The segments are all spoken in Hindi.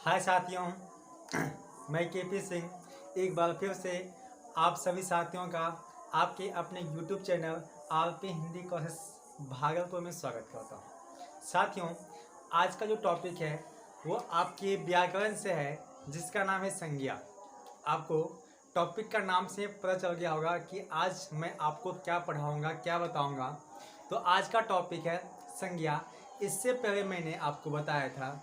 हाय साथियों, मैं केपी सिंह एक बार फिर से आप सभी साथियों का आपके अपने YouTube channel RP Hindi classes Bhagalpur में स्वागत करता हूँ। साथियों, आज का जो टॉपिक है वो आपके व्याकरण से है, जिसका नाम है संज्ञा। आपको टॉपिक का नाम से पता चल गया होगा कि आज मैं आपको क्या पढ़ाऊँगा, क्या बताऊँगा। तो आज का टॉपिक है संज्ञा। इससे पहले मैंने आपको बताया था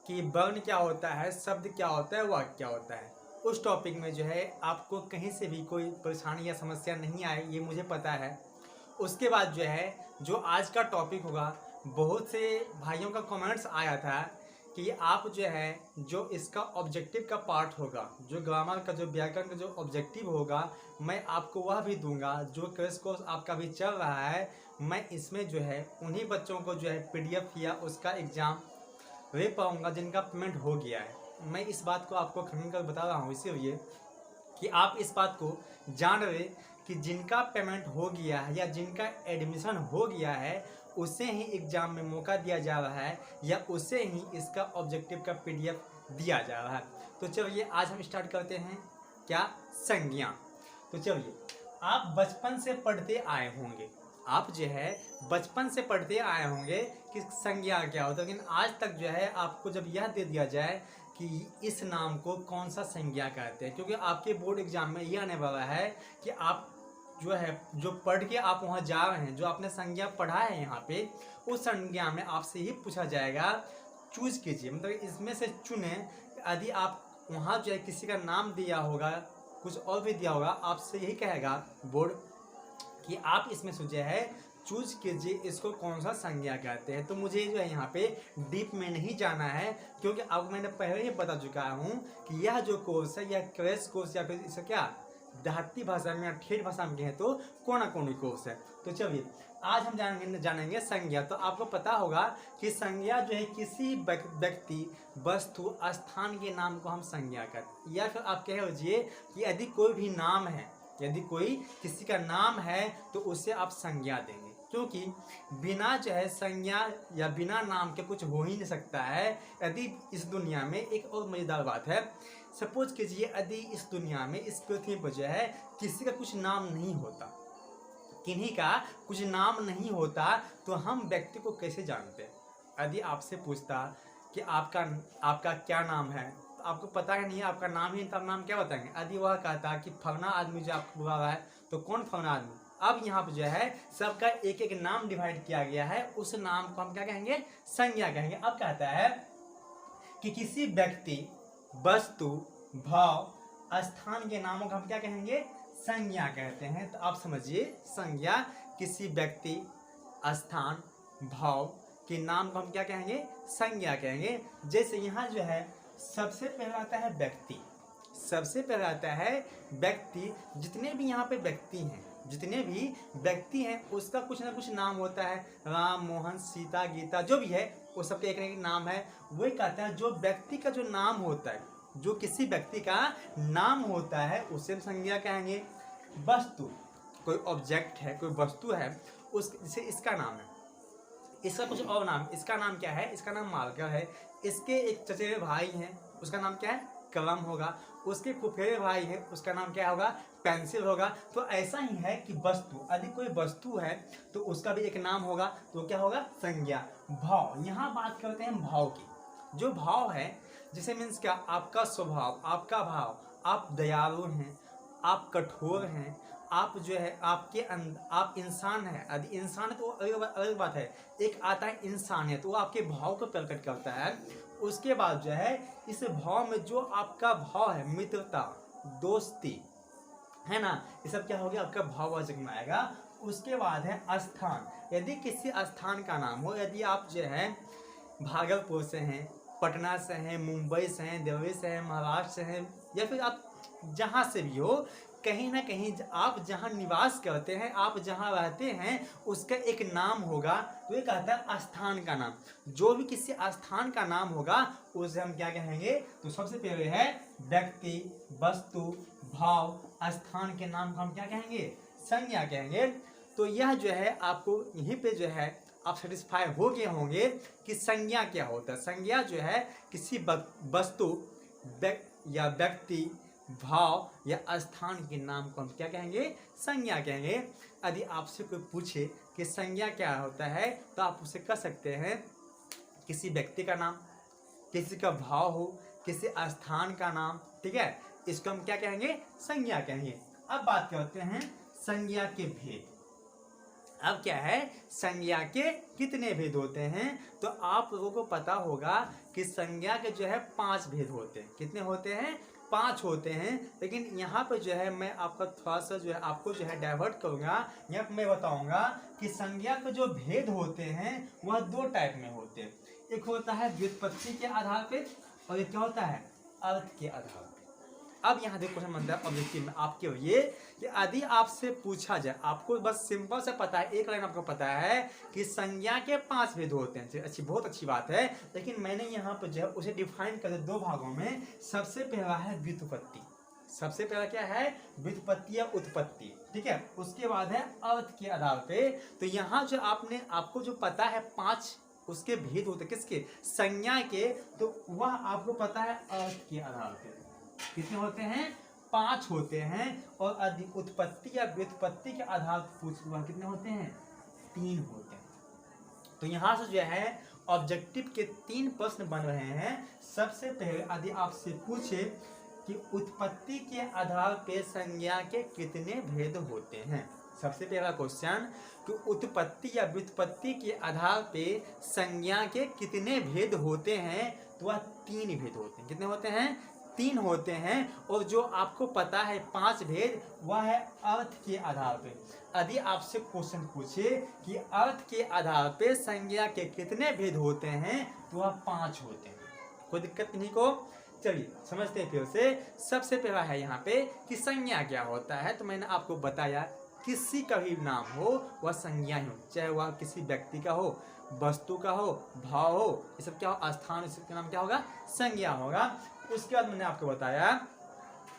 कि वर्ण क्या होता है, शब्द क्या होता है, वाक्य क्या होता है। उस टॉपिक में जो है आपको कहीं से भी कोई परेशानी या समस्या नहीं आए, ये मुझे पता है। उसके बाद जो है जो आज का टॉपिक होगा, बहुत से भाइयों का कमेंट्स आया था कि आप जो है जो इसका ऑब्जेक्टिव का पार्ट होगा, जो ग्रामर का, जो व्याकरण का जो ऑब्जेक्टिव होगा, मैं आपको वह भी दूंगा। जो क्रैश कोर्स आपका भी चल रहा है, मैं इसमें जो है उन्हीं बच्चों को जो है PDF या उसका एग्ज़ाम वे पाऊंगा जिनका पेमेंट हो गया है। मैं इस बात को आपको खंडन कर बता रहा हूँ इसीलिए कि आप इस बात को जान रहे कि जिनका पेमेंट हो गया है या जिनका एडमिशन हो गया है उसे ही एग्ज़ाम में मौका दिया जा रहा है या उसे ही इसका ऑब्जेक्टिव का PDF दिया जा रहा है। तो चलिए आज हम स्टार्ट करते हैं। क्या? संज्ञा। तो चलिए, आप बचपन से पढ़ते आए होंगे, आप जो है बचपन से पढ़ते आए होंगे कि संज्ञा क्या होता है, लेकिन आज तक जो है आपको जब यह दे दिया जाए कि इस नाम को कौन सा संज्ञा कहते हैं, क्योंकि आपके बोर्ड एग्जाम में यह आने वाला है कि आप जो है जो पढ़ के आप वहाँ जा रहे हैं, जो आपने संज्ञा पढ़ा है यहाँ पे, उस संज्ञा में आपसे ही पूछा जाएगा चूज कीजिए, मतलब इसमें से चुने। यदि आप वहाँ जो है किसी का नाम दिया होगा, कुछ और भी दिया होगा, आपसे यही कहेगा बोर्ड कि आप इसमें से जो है चूज कीजिए इसको कौन सा संज्ञा कहते हैं। तो मुझे जो है यहाँ पे डीप में नहीं जाना है, क्योंकि अब मैंने पहले ही बता चुका हूँ कि यह जो कोर्स है, यह क्रैश कोर्स या फिर इसे क्या देहाती भाषा में या ठेठ भाषा में कहें तो कोणाकोणी कोर्स है। तो चलिए आज हम जानेंगे संज्ञा। तो आपको पता होगा कि संज्ञा जो है किसी व्यक्ति, वस्तु, स्थान के नाम को हम संज्ञा कहते हैं। या फिर आप कह लीजिए कि यदि कोई भी नाम है, यदि कोई किसी का नाम है तो उसे आप संज्ञा देंगे, क्योंकि बिना जो है संज्ञा या बिना नाम के कुछ हो ही नहीं सकता है। यदि इस दुनिया में एक और मज़ेदार बात है, सपोज कीजिए यदि इस दुनिया में, इस पृथ्वी पर जो है किसी का कुछ नाम नहीं होता, किन्हीं का कुछ नाम नहीं होता, तो हम व्यक्ति को कैसे जानते? यदि आपसे पूछता कि आपका क्या नाम है, तो आपको पता है नहीं है, आपका नाम ही, तब नाम क्या बताएंगे? यदि वह कहता कि फलाना आदमी जो आपको बुला रहा है, तो कौन फलाना आदमी? अब यहाँ पे जो है सबका एक एक नाम डिवाइड किया गया है, उस नाम को हम क्या कहेंगे? संज्ञा कहेंगे। अब कहता है कि किसी व्यक्ति, वस्तु, भाव, स्थान के नामों को हम क्या कहेंगे? संज्ञा कहते हैं। तो आप समझिए, संज्ञा किसी व्यक्ति, स्थान, भाव के नाम को हम क्या कहेंगे? संज्ञा कहेंगे। जैसे यहाँ जो है सबसे पहला आता है व्यक्ति, सबसे पहला आता है व्यक्ति। जितने भी यहाँ पे व्यक्ति हैं, जितने भी व्यक्ति हैं, उसका कुछ ना कुछ नाम होता है। राम, मोहन, सीता, गीता, जो भी है वो सबके एक एक नाम है। वही कहता है जो व्यक्ति का जो नाम होता है, जो किसी व्यक्ति का नाम होता है, उसे हम संज्ञा कहेंगे। वस्तु, कोई ऑब्जेक्ट है, कोई वस्तु है, उस जैसे इसका नाम है, इसका कुछ और नाम, इसका नाम क्या है? इसका नाम मार्कर है। इसके एक चचेरे भाई हैं, उसका नाम क्या है? कलम होगा। उसके फुफेरे भाई है, उसका नाम क्या होगा? पेंसिल होगा। तो ऐसा ही है कि वस्तु, यदि कोई वस्तु है तो उसका भी एक नाम होगा, तो क्या होगा? संज्ञा। भाव, यहाँ बात करते हैं भाव की। जो भाव है, जैसे मीन्स क्या? आपका स्वभाव, आपका भाव, आप दयालु हैं, आप कठोर हैं, आप जो है आपके अंदर, आप इंसान हैं। यदि इंसान है तो अलग बात है। एक आता है इंसानियत, वो आपके भाव को प्रकट करता है। उसके बाद जो है इस भाव में जो आपका भाव है, मित्रता, दोस्ती, है ना, ये सब क्या हो गया? आपका भाववाचक में आएगा। उसके बाद है स्थान। यदि किसी स्थान का नाम हो, यदि आप जो है भागलपुर से हैं, पटना से हैं, मुंबई से हैं, दिल्ली से हैं, महाराष्ट्र से हैं, या फिर आप जहाँ से भी हो, कहीं ना कहीं आप जहाँ निवास करते हैं, आप जहाँ रहते हैं, उसका एक नाम होगा। तो ये कहता है स्थान का नाम। जो भी किसी स्थान का नाम होगा उसे हम क्या कहेंगे? तो सबसे पहले है व्यक्ति, वस्तु, भाव, स्थान के नाम को हम क्या कहेंगे? संज्ञा कहेंगे। तो यह जो है आपको यहीं पे जो है आप सेटिस्फाई हो गए होंगे कि संज्ञा क्या होता है। संज्ञा जो है किसी वस्तु या व्यक्ति, भाव या स्थान के नाम को हम क्या कहेंगे, संज्ञा कहेंगे। यदि आपसे कोई पूछे कि संज्ञा क्या होता है तो आप उसे कह सकते हैं किसी व्यक्ति का नाम, किसी का भाव हो, किसी स्थान का नाम, ठीक है, इसको हम क्या कहेंगे, संज्ञा कहेंगे। अब बात करते हैं संज्ञा के भेद। अब क्या है, संज्ञा के कितने भेद होते हैं, तो आप लोगों को पता होगा कि संज्ञा के जो है 5 भेद होते हैं। कितने होते हैं, 5 होते हैं। लेकिन यहाँ पर जो है मैं आपका थोड़ा सा जो है आपको जो है डाइवर्ट करूँगा। यहाँ पर मैं बताऊँगा कि संज्ञा के जो भेद होते हैं वह 2 टाइप में होते हैं। एक होता है व्युत्पत्ति के आधार पे और एक क्या होता है, अर्थ के आधार पे। अब यहाँ देखो क्वेश्चन बनता है ऑब्जेक्टिव में आपके ये कि यदि आपसे पूछा जाए, आपको बस सिंपल से पता है, एक लाइन आपको पता है कि संज्ञा के 5 भेद होते हैं। अच्छी, बहुत अच्छी बात है। लेकिन मैंने यहाँ पर जो है उसे डिफाइन कर 2 भागों में। सबसे पहला है व्युत्पत्ति। सबसे पहला क्या है, व्युत्पत्ति या उत्पत्ति, ठीक है। उसके बाद है अर्थ के आधार पे। तो यहाँ जो आपको जो पता है 5 उसके भेद होते किसके, संज्ञा के, तो वह आपको पता है अर्थ के आधार पे। कितने होते हैं, 5 होते हैं। और यदि उत्पत्ति या व्युत्पत्ति के आधार पर पूछ हुआ कितने होते हैं, 3 होते हैं। तो यहाँ से जो है ऑब्जेक्टिव के 3 प्रश्न बन रहे हैं। सबसे पहले यदि आपसे पूछे कि उत्पत्ति के आधार पे संज्ञा के कितने भेद होते हैं, सबसे पहला क्वेश्चन कि उत्पत्ति या व्युत्पत्ति के आधार पे संज्ञा के कितने भेद होते हैं, तो वह 3 भेद होते हैं। कितने होते हैं, 3 होते हैं। और जो आपको पता है 5 भेद, वह है अर्थ के आधार पे। यदि आपसे क्वेश्चन पूछे कि अर्थ के आधार पे संज्ञा के कितने भेद होते हैं, तो वह 5 होते हैं। कोई दिक्कत नहीं को, चलिए समझते हैं फिर से। सबसे पहला है यहाँ पे कि संज्ञा क्या होता है। तो मैंने आपको बताया किसी का भी नाम हो वह संज्ञा ही हो, चाहे वह किसी व्यक्ति का हो, वस्तु का हो, भाव हो, ये सब क्या हो, स्थान, इसका नाम क्या होगा, संज्ञा होगा। उसके बाद मैंने आपको बताया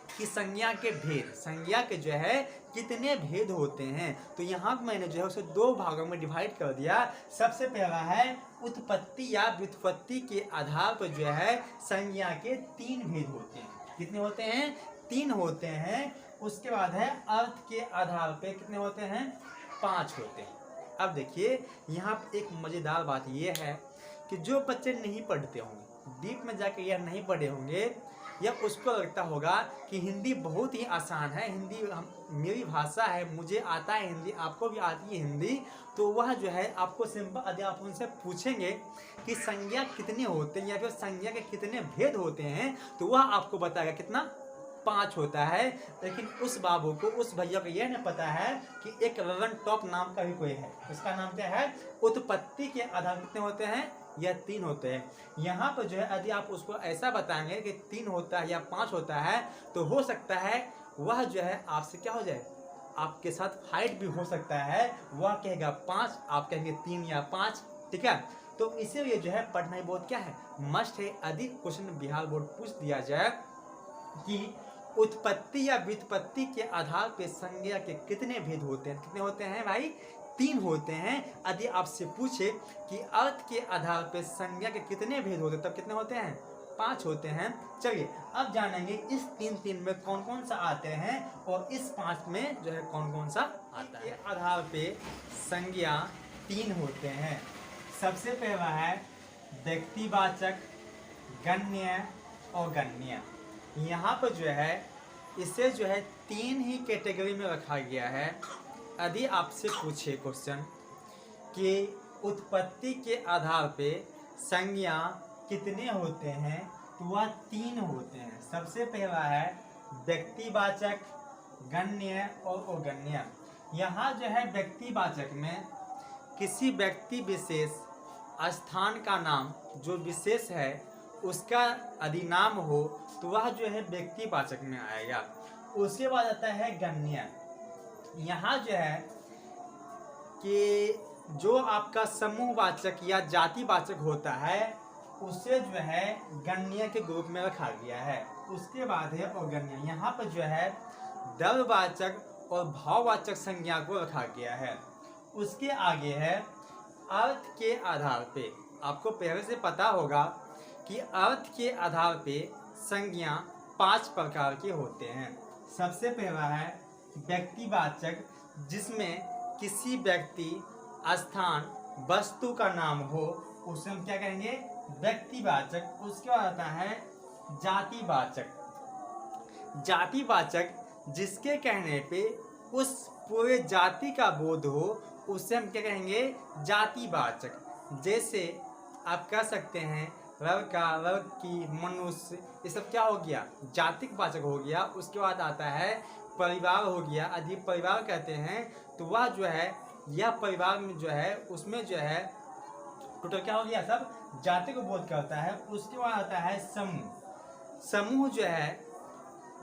कि संज्ञा के भेद, संज्ञा के जो है कितने भेद होते हैं। तो यहाँ मैंने जो है उसे 2 भागों में डिवाइड कर दिया। सबसे पहला है उत्पत्ति या व्युत्पत्ति के आधार पर जो है संज्ञा के 3 भेद होते हैं। कितने होते हैं, 3 होते हैं। उसके बाद है अर्थ के आधार पे कितने होते हैं, 5 होते हैं। अब देखिए यहाँ पर एक मजेदार बात यह है कि जो बच्चे नहीं पढ़ते होंगे, डीप में जाकर यह नहीं पढ़े होंगे, या उसको लगता होगा कि हिंदी बहुत ही आसान है, हिंदी मेरी भाषा है, मुझे आता है हिंदी, आपको भी आती है हिंदी, तो वह जो है आपको सिंपल, यदि आप उनसे पूछेंगे कि संज्ञा कितने होते हैं या फिर संज्ञा के कितने भेद होते हैं, तो वह आपको बताएगा कितना, 5 होता है। लेकिन उस बाबू को, उस भैया को यह नहीं पता है कि एक रगन टॉप नाम का भी कोई है, उसका नाम क्या है, उत्पत्ति के आधार कितने होते हैं, या 3 होते हैं। यहाँ पर जो है यदि आप उसको ऐसा बताएंगे कि 3 होता है या 5 होता है, तो हो सकता है वह जो है आपसे क्या हो जाए, आपके साथ फाइट भी हो सकता है। वह कहेगा 5, आप कहेंगे 3 या 5, ठीक है। तो इसीलिए जो है पढ़ना बहुत क्या है, मस्ट है। यदि क्वेश्चन बिहार बोर्ड पूछ दिया जाए कि उत्पत्ति या व्युत्पत्ति के आधार पे संज्ञा के कितने भेद होते हैं, कितने होते हैं भाई, 3 होते हैं। यदि आपसे पूछे कि अर्थ के आधार पे संज्ञा के कितने भेद होते हैं, तब कितने होते हैं, 5 होते हैं। चलिए अब जानेंगे इस 3 में कौन कौन सा आते हैं और इस 5 में जो है कौन कौन सा आता है। आधार पे संज्ञा 3 होते हैं। सबसे पहला है व्यक्तिवाचक, गण्य और गण्य। यहाँ पर जो है इसे जो है 3 ही कैटेगरी में रखा गया है। यदि आपसे पूछे क्वेश्चन कि उत्पत्ति के आधार पे संज्ञा कितने होते हैं, तो वह 3 होते हैं। सबसे पहला है व्यक्तिवाचक, गण्य और अगण्य। यहाँ जो है व्यक्तिवाचक में किसी व्यक्ति विशेष, स्थान का नाम जो विशेष है उसका यदि नाम हो तो वह जो है व्यक्तिवाचक में आएगा। उसके बाद आता है गण्य। यहाँ जो है कि जो आपका समूहवाचक या जातिवाचक होता है उसे जो है गण्य के ग्रुप में रखा गया है। उसके बाद है अगण्य। यहाँ पर जो है द्रव्यवाचक और भाववाचक संज्ञा को रखा गया है। उसके आगे है अर्थ के आधार पे, आपको पहले से पता होगा कि अर्थ के आधार पे संज्ञा 5 प्रकार के होते हैं। सबसे पहला है व्यक्तिवाचक, जिसमें किसी व्यक्ति, स्थान, वस्तु का नाम हो, उसे हम क्या कहेंगे? व्यक्तिवाचक। उसके बाद आता है जातिवाचक। जातिवाचक जिसके कहने पे उस पूरे जाति का बोध हो, उसे हम क्या कहेंगे? जातिवाचक। जैसे आप कह सकते हैं लड़का, लड़की, मनुष्य, ये सब क्या हो गया? जातिक वाचक हो गया। उसके बाद आता है परिवार हो गया। यदि परिवार कहते हैं तो वह जो है, यह परिवार में जो है, उसमें जो है टोटल क्या हो गया? सब जाति को बोध करता है। उसके बाद आता है समूह। समूह जो है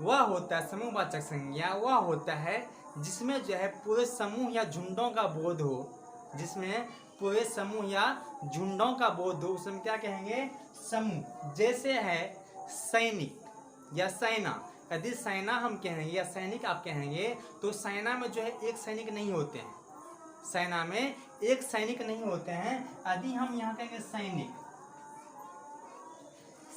वह होता है, समूहवाचक संज्ञा वह होता है जिसमें जो है पूरे समूह या झुंडों का बोध हो, जिसमें पूरे समूह या झुंडों का बोध हो, उसे हम क्या कहेंगे? समूह। जैसे है सैनिक या सेना। यदि सेना हम कहेंगे या सैनिक आप कहेंगे तो सेना में जो है एक सैनिक नहीं होते हैं, सेना में एक सैनिक नहीं होते हैं। यदि हम यहाँ कहेंगे सैनिक,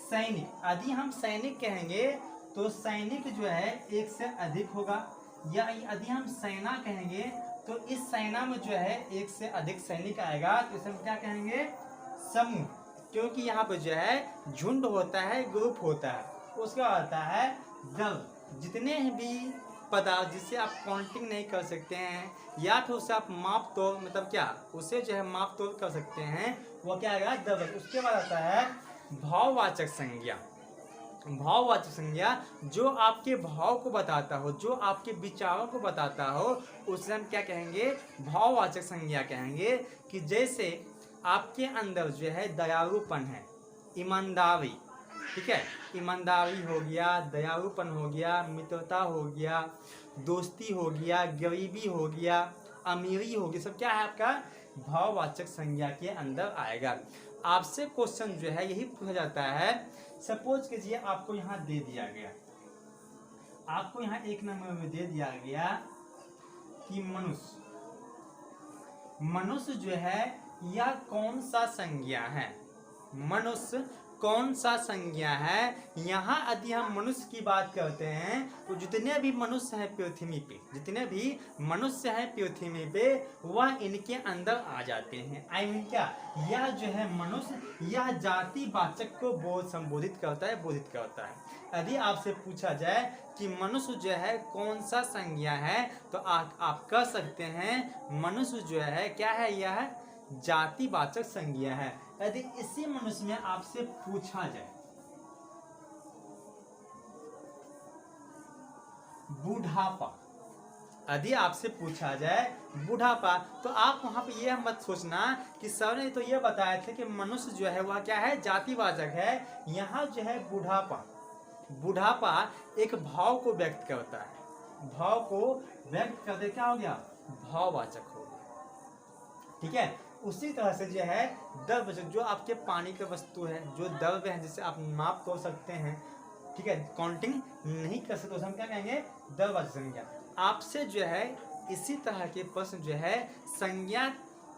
सैनिक, यदि हम सैनिक कहेंगे तो सैनिक जो है एक से अधिक होगा, या यदि हम सेना कहेंगे तो इस सेना में जो है एक से अधिक सैनिक आएगा, तो इसे हम क्या कहेंगे? समूह। क्योंकि यहाँ पर जो है झुंड होता है, ग्रुप होता है। उसके बाद आता है दल। जितने भी पदार्थ जिससे आप काउंटिंग नहीं कर सकते हैं या फिर उसे आप माप तोल, मतलब क्या, उसे जो है माप तोल कर सकते हैं, वो क्या आएगा? दल। उसके बाद आता है भाववाचक संज्ञा। भाववाचक संज्ञा जो आपके भाव को बताता हो, जो आपके विचारों को बताता हो, उसे हम क्या कहेंगे? भाववाचक संज्ञा कहेंगे। कि जैसे आपके अंदर जो है दयालुपन है, ईमानदारी, ठीक है, ईमानदारी हो गया, दयालुपन हो गया, मित्रता हो गया, दोस्ती हो गया, गरीबी हो गया, अमीरी हो गई, सब क्या है? आपका भाववाचक संज्ञा के अंदर आएगा। आपसे क्वेश्चन जो है यही पूछा जाता है। सपोज कीजिए आपको यहाँ दे दिया गया, आपको यहाँ 1 नंबर में दे दिया गया कि मनुष्य, मनुष्य जो है यह कौन सा संज्ञा है? मनुष्य कौन सा संज्ञा है? यहाँ यदि हम मनुष्य की बात करते हैं तो जितने भी मनुष्य हैं पृथ्वी पे, जितने भी मनुष्य हैं पृथ्वी पे, वह इनके अंदर आ जाते हैं। आई मीन क्या, यह जो है मनुष्य, यह जातिवाचक को बोध संबोधित करता है, बोधित करता है। यदि आपसे पूछा जाए कि मनुष्य जो है कौन सा संज्ञा है, तो आप कह सकते हैं मनुष्य जो है क्या है? यह जातिवाचक संज्ञा है। यदि इसी मनुष्य में आपसे पूछा जाए बुढ़ापा, यदि आपसे पूछा जाए बुढ़ापा, तो आप वहां पे यह मत सोचना कि सर ने तो यह बताया था कि मनुष्य जो है वह क्या है? जातिवाचक है। यहाँ जो है बुढ़ापा, बुढ़ापा एक भाव को व्यक्त करता है, भाव को व्यक्त करते क्या हो गया? भाववाचक हो गया, ठीक है। उसी तरह से जो है द्रव्य, जो आपके पानी की वस्तु है, जो द्रव्य है जिसे आप माप तोल सकते हैं, ठीक है, काउंटिंग नहीं कर सकते, उसे हम क्या कहेंगे? द्रव्यवाचक संज्ञा। आपसे जो है इसी तरह के प्रश्न जो है संज्ञा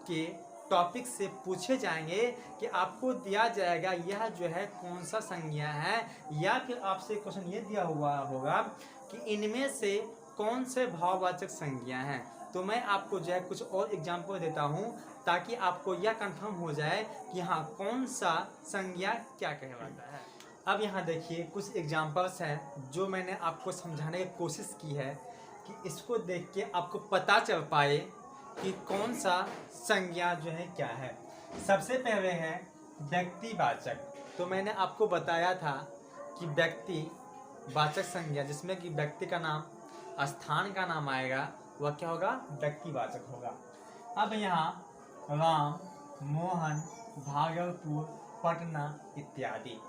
के टॉपिक से पूछे जाएंगे कि आपको दिया जाएगा यह जो है कौन सा संज्ञा है, या फिर आपसे क्वेश्चन ये दिया हुआ होगा कि इनमें से कौन से भाववाचक संज्ञा हैं। तो मैं आपको जो है कुछ और एग्जाम्पल देता हूँ ताकि आपको यह कंफर्म हो जाए कि हाँ कौन सा संज्ञा क्या कहलाता है। अब यहाँ देखिए कुछ एग्जाम्पल्स हैं जो मैंने आपको समझाने की कोशिश की है कि इसको देख के आपको पता चल पाए कि कौन सा संज्ञा जो है क्या है। सबसे पहले है व्यक्तिवाचक। तो मैंने आपको बताया था कि व्यक्तिवाचक संज्ञा जिसमें कि व्यक्ति का नाम, स्थान का नाम आएगा, वह क्या होगा? व्यक्तिवाचक होगा। अब यहाँ राम, मोहन, भागलपुर, पटना इत्यादि,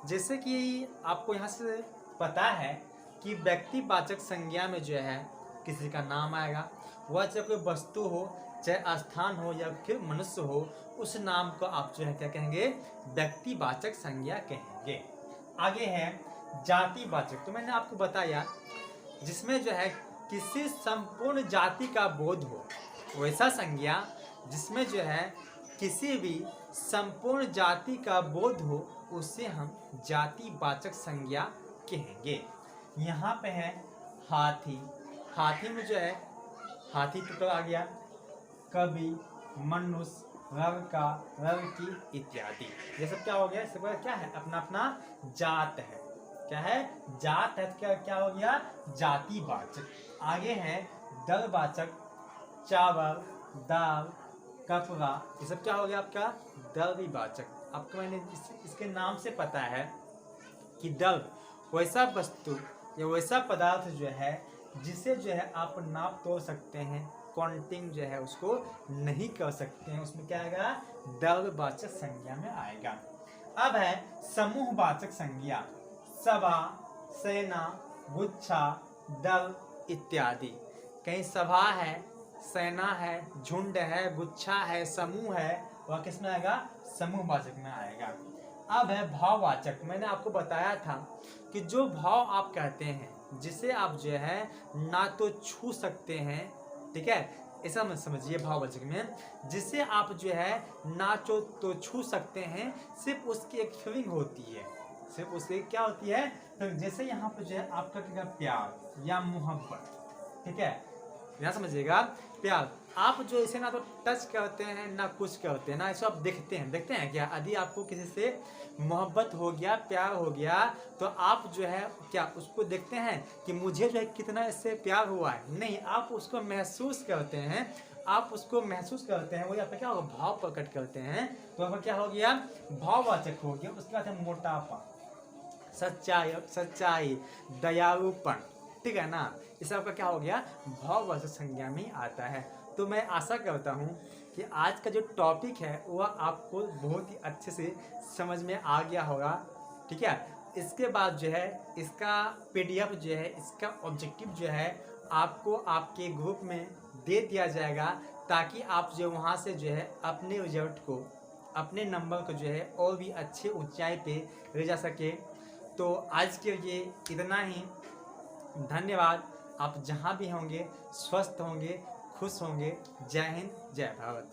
जैसे कि आपको यहाँ से पता है कि व्यक्तिवाचक संज्ञा में जो है किसी का नाम आएगा, वह चाहे कोई वस्तु हो, चाहे स्थान हो या फिर मनुष्य हो, उस नाम को आप जो है क्या कहेंगे? व्यक्तिवाचक संज्ञा कहेंगे। आगे है जातिवाचक। तो मैंने आपको बताया जिसमें जो है किसी संपूर्ण जाति का बोध हो, वैसा संज्ञा जिसमें जो है किसी भी संपूर्ण जाति का बोध हो उसे हम जातिवाचक संज्ञा कहेंगे। यहाँ पे है हाथी, हाथी में जो है हाथी टुकड़ा आ गया, कवि, मनुष्य, रव का, रव की इत्यादि। ये सब क्या हो गया, सब क्या है, अपना अपना जात है। क्या है, जात है। क्या क्या हो गया, जातिवाचक। आगे है दलवाचक, चावल, दाल, कपड़ा, ये सब क्या हो गया आपका दलवाचक। आपको मैंने इसके नाम से पता है कि दल वैसा वस्तु या वैसा पदार्थ जो है जिसे जो है आप नाप तोल सकते हैं, काउंटिंग जो है उसको नहीं कर सकते हैं, उसमें क्या आएगा, दलवाचक संज्ञा में आएगा। अब है समूहवाचक संज्ञा, सभा, सेना, गुच्छा, दल इत्यादि। कहीं सभा है, सेना है, झुंड है, गुच्छा है, समूह है, वह किस में आएगा, समूहवाचक में आएगा। अब है भाववाचक। मैंने आपको बताया था कि जो भाव आप कहते हैं जिसे आप जो है ना तो छू सकते हैं, ठीक है, ऐसा मत समझिए भाववाचक में, जिसे आप जो है ना तो छू सकते हैं, सिर्फ उसकी एक फीलिंग होती है, सिर्फ उसकी क्या होती है, तो जैसे यहाँ पर जो है आपका प्यार या मोहब्बत, ठीक है, यहाँ समझिएगा, प्यार आप जो इसे ना तो टच करते हैं ना कुछ करते हैं ना, इसे आप देखते हैं क्या, यदि आपको किसी से मोहब्बत हो गया, प्यार हो गया, तो आप जो है क्या उसको देखते हैं कि मुझे जो है कितना इससे प्यार हुआ है, नहीं, आप उसको महसूस करते हैं, आप उसको महसूस करते हैं, वही आपका क्या होगा, भाव प्रकट करते हैं, तो आपका क्या हो गया, भाववाचक हो गया। उसके बाद है मोटापा, सच्चाई, दयालुपन, ठीक है ना, इस सबका क्या हो गया, भाववाचक संज्ञा में आता है। तो मैं आशा करता हूँ कि आज का जो टॉपिक है वह आपको बहुत ही अच्छे से समझ में आ गया होगा, ठीक है। इसके बाद जो है इसका PDF जो है, इसका ऑब्जेक्टिव जो है आपको आपके ग्रुप में दे दिया जाएगा, ताकि आप जो वहाँ से जो है अपने रिजल्ट को, अपने नंबर को जो है और भी अच्छे ऊंचाई पे ले जा सके। तो आज के लिए इतना ही, धन्यवाद। आप जहाँ भी होंगे स्वस्थ होंगे, खुश होंगे। जय हिंद, जय भारत।